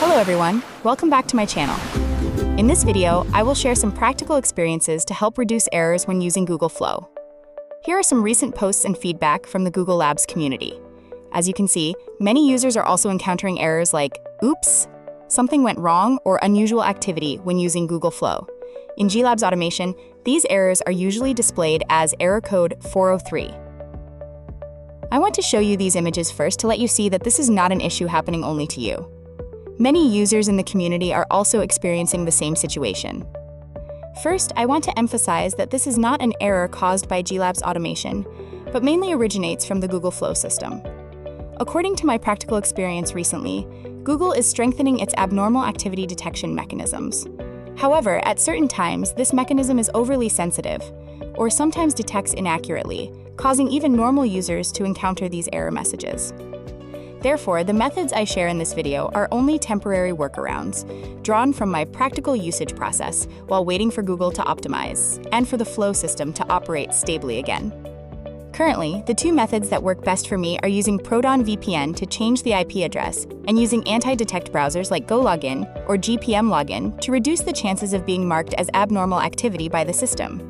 Hello everyone, welcome back to my channel. In this video, I will share some practical experiences to help reduce errors when using Google Flow. Here are some recent posts and feedback from the Google Labs community. As you can see, many users are also encountering errors like, oops, something went wrong, or unusual activity when using Google Flow. In GLabs automation, these errors are usually displayed as error code 403. I want to show you these images first to let you see that this is not an issue happening only to you. Many users in the community are also experiencing the same situation. First, I want to emphasize that this is not an error caused by GLabs automation, but mainly originates from the Google Flow system. According to my practical experience recently, Google is strengthening its abnormal activity detection mechanisms. However, at certain times, this mechanism is overly sensitive, or sometimes detects inaccurately, causing even normal users to encounter these error messages. Therefore, the methods I share in this video are only temporary workarounds, drawn from my practical usage process while waiting for Google to optimize, and for the Flow system to operate stably again. Currently, the two methods that work best for me are using Proton VPN to change the IP address and using anti-detect browsers like GoLogin or GPM Login to reduce the chances of being marked as abnormal activity by the system.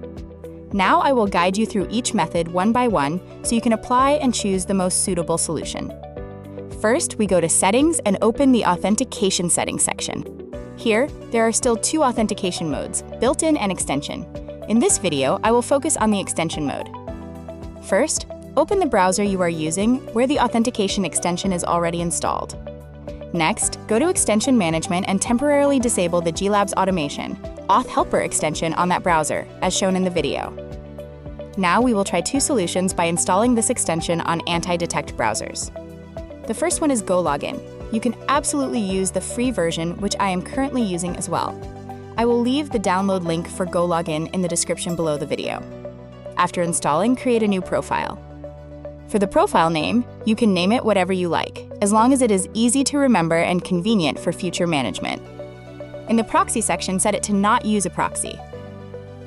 Now I will guide you through each method one by one so you can apply and choose the most suitable solution. First, we go to Settings and open the Authentication Settings section. Here, there are still two authentication modes, built-in and extension. In this video, I will focus on the extension mode. First, open the browser you are using where the authentication extension is already installed. Next, go to Extension Management and temporarily disable the GLabs Automation Auth Helper extension on that browser, as shown in the video. Now we will try two solutions by installing this extension on anti-detect browsers. The first one is GoLogin. You can absolutely use the free version, which I am currently using as well. I will leave the download link for GoLogin in the description below the video. After installing, create a new profile. For the profile name, you can name it whatever you like, as long as it is easy to remember and convenient for future management. In the proxy section, set it to not use a proxy.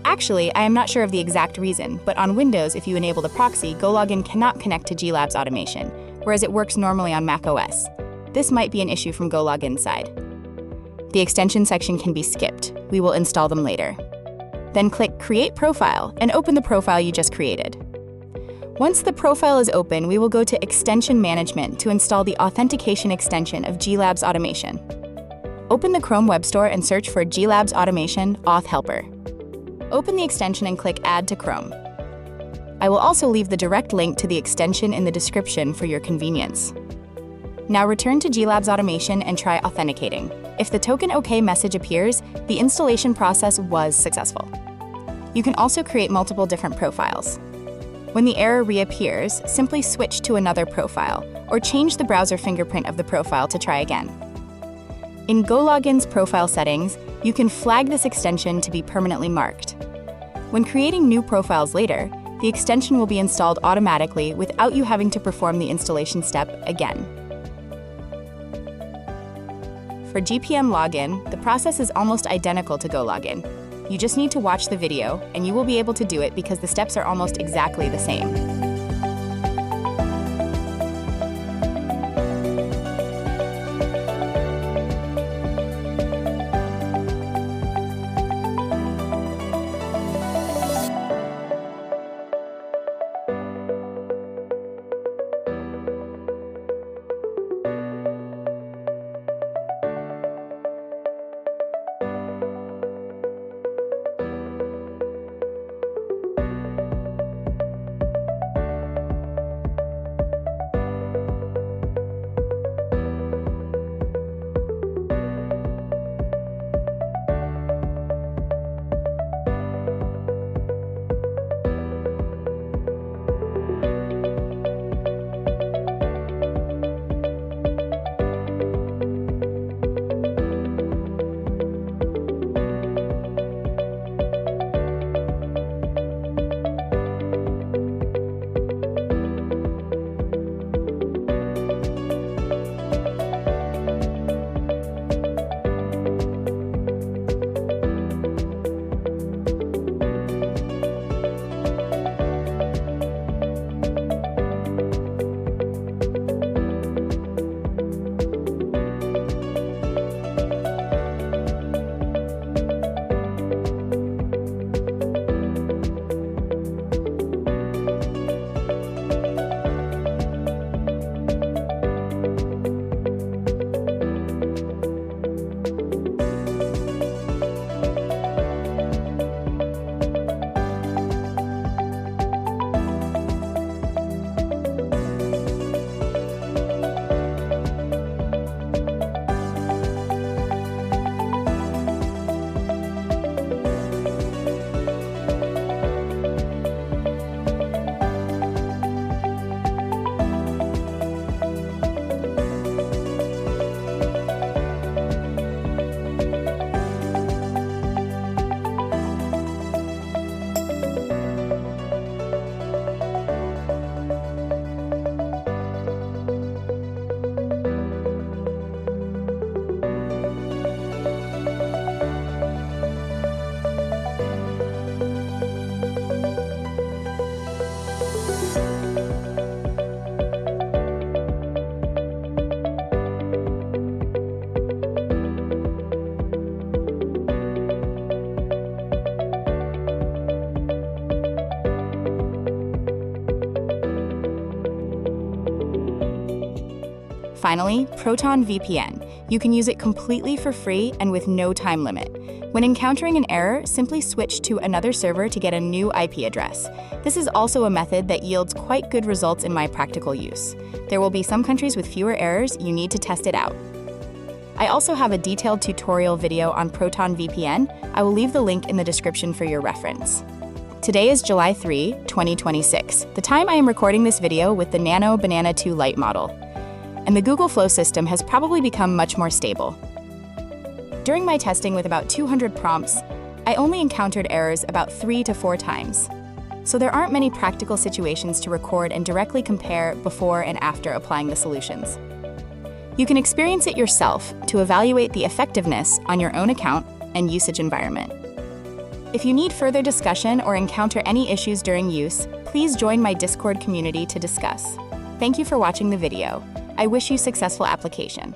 Actually, I am not sure of the exact reason, but on Windows, if you enable the proxy, GoLogin cannot connect to GLabs automation, whereas it works normally on macOS. This might be an issue from GoLogin's side. The extension section can be skipped. We will install them later. Then click Create Profile and open the profile you just created. Once the profile is open, we will go to Extension Management to install the authentication extension of GLabs Automation. Open the Chrome Web Store and search for GLabs Automation Auth Helper. Open the extension and click Add to Chrome. I will also leave the direct link to the extension in the description for your convenience. Now return to GLabs Automation and try authenticating. If the token OK message appears, the installation process was successful. You can also create multiple different profiles. When the error reappears, simply switch to another profile, or change the browser fingerprint of the profile to try again. In GoLogin's profile settings, you can flag this extension to be permanently marked. When creating new profiles later, the extension will be installed automatically without you having to perform the installation step again. For GPM Login, the process is almost identical to GoLogin. You just need to watch the video, and you will be able to do it because the steps are almost exactly the same. Finally, Proton VPN. You can use it completely for free and with no time limit. When encountering an error, simply switch to another server to get a new IP address. This is also a method that yields quite good results in my practical use. There will be some countries with fewer errors. You need to test it out. I also have a detailed tutorial video on Proton VPN. I will leave the link in the description for your reference. Today is July 3, 2026, the time I am recording this video with the Nano Banana 2 Lite model. And the Google Flow system has probably become much more stable. During my testing with about 200 prompts, I only encountered errors about 3 to 4 times. So there aren't many practical situations to record and directly compare before and after applying the solutions. You can experience it yourself to evaluate the effectiveness on your own account and usage environment. If you need further discussion or encounter any issues during use, please join my Discord community to discuss. Thank you for watching the video. I wish you successful application.